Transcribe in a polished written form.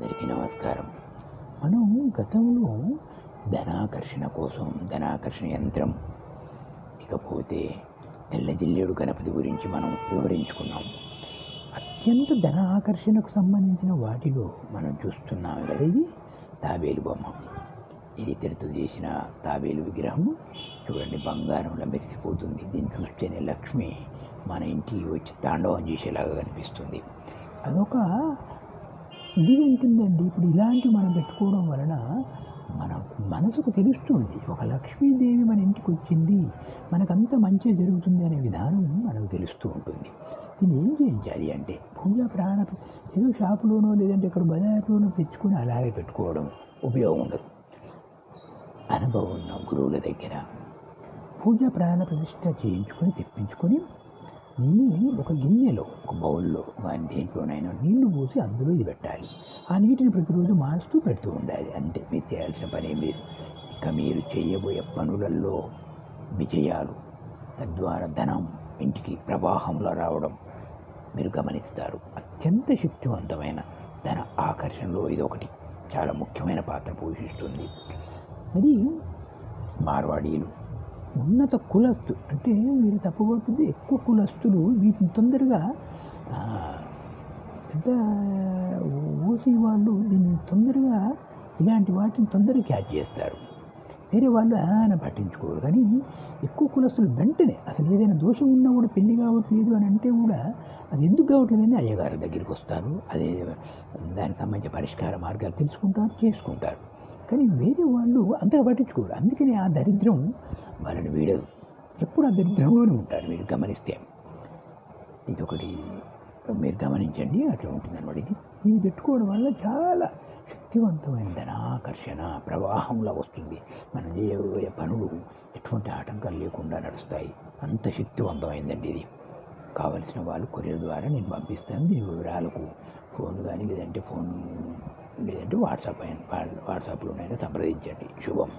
అందరికీ నమస్కారం. మనం గతంలో ధనాకర్షణ కోసం ధనాకర్షణ యంత్రం, ఇకపోతే తెల్ల జిల్లేడు గణపతి గురించి మనం వివరించుకున్నాం. అత్యంత ధన ఆకర్షణకు సంబంధించిన వాటిలో మనం చూస్తున్నాం కదా, ఇది తాబేలు బొమ్మ. ఇది ఇతడితో చేసిన తాబేలు విగ్రహం. చూడండి, బంగారంలో మెరిసిపోతుంది. దీన్ని చూస్తేనే లక్ష్మి మన ఇంటికి వచ్చి తాండవం చేసేలాగా కనిపిస్తుంది. అదొక ఇది ఉంటుందండి. ఇప్పుడు ఇలాంటివి మనం పెట్టుకోవడం వలన మన మనసుకు తెలుస్తుంది, ఒక లక్ష్మీదేవి మన ఇంటికి వచ్చింది, మనకంత మంచి జరుగుతుంది అనే విధానం మనకు తెలుస్తూ ఉంటుంది. దీన్ని ఏం చేయించాలి అంటే, పూజా ప్రాణ ఏదో షాపులోనో లేదంటే ఇక్కడ బజార్లోనో తెచ్చుకొని అలాగే పెట్టుకోవడం ఉపయోగం ఉండదు. అనుభవం ఉన్న గురువుల దగ్గర పూజా ప్రాణ ప్రతిష్ట చేయించుకొని తెప్పించుకొని నీళ్ళని ఒక గిన్నెలో, ఒక బౌల్లో కానీ దేంట్లోనైనా నీళ్లు పోసి అందులో ఇది పెట్టాలి. ఆ నీటిని ప్రతిరోజు మారుస్తూ పెడుతూ ఉండాలి. అంతే, మీరు చేయాల్సిన పని ఏం లేదు. ఇక మీరు చేయబోయే పనులలో విజయాలు, తద్వారా ధనం ఇంటికి ప్రవాహంలో రావడం మీరు గమనిస్తారు. అత్యంత శక్తివంతమైన ధన ఆకర్షణలో ఇదొకటి చాలా ముఖ్యమైన పాత్ర పోషిస్తుంది. మరి మార్వాడీలు ఉన్నత కులస్తు అంటే వీరు తప్పబడుతుంది, ఎక్కువ కులస్తులు వీటిని తొందరగా పెద్ద ఓసి వాళ్ళు దీన్ని తొందరగా ఇలాంటి వాటిని తొందరగా క్యాచ్ చేస్తారు. వేరే వాళ్ళు ఆయన పట్టించుకోరు. కానీ ఎక్కువ కులస్తులు వెంటనే అసలు ఏదైనా దోషం ఉన్నా కూడా పెళ్లి కావట్లేదు అని అంటే కూడా అది ఎందుకు కావట్లేదని అయ్యగారి దగ్గరికి వస్తారు. అదే దానికి సంబంధించిన పరిష్కార మార్గాలు తెలుసుకుంటారు, చేసుకుంటారు. కానీ వేరే వాళ్ళు అంతగా పట్టించుకోరు. అందుకని ఆ దరిద్రం వాళ్ళని వీడదు. ఎప్పుడు ఆ దరిద్రంలోనే ఉంటారు. మీరు గమనిస్తే ఇదొకటి మీరు గమనించండి, అట్లా ఉంటుంది అనమాట. ఇది పెట్టుకోవడం వల్ల చాలా శక్తివంతమైన ధనాకర్షణ ప్రవాహంలో వస్తుంది. మనం చేయబోయే పనులు ఎటువంటి ఆటంకాలు లేకుండా నడుస్తాయి. అంత శక్తివంతమైందండి ఇది. కావలసిన వాళ్ళు కొరియర్ ద్వారా నేను పంపిస్తాను. దీని వివరాలకు ఫోన్ కానీ లేదంటే వాట్సాప్లోనైనా సంప్రదించండి. శుభం.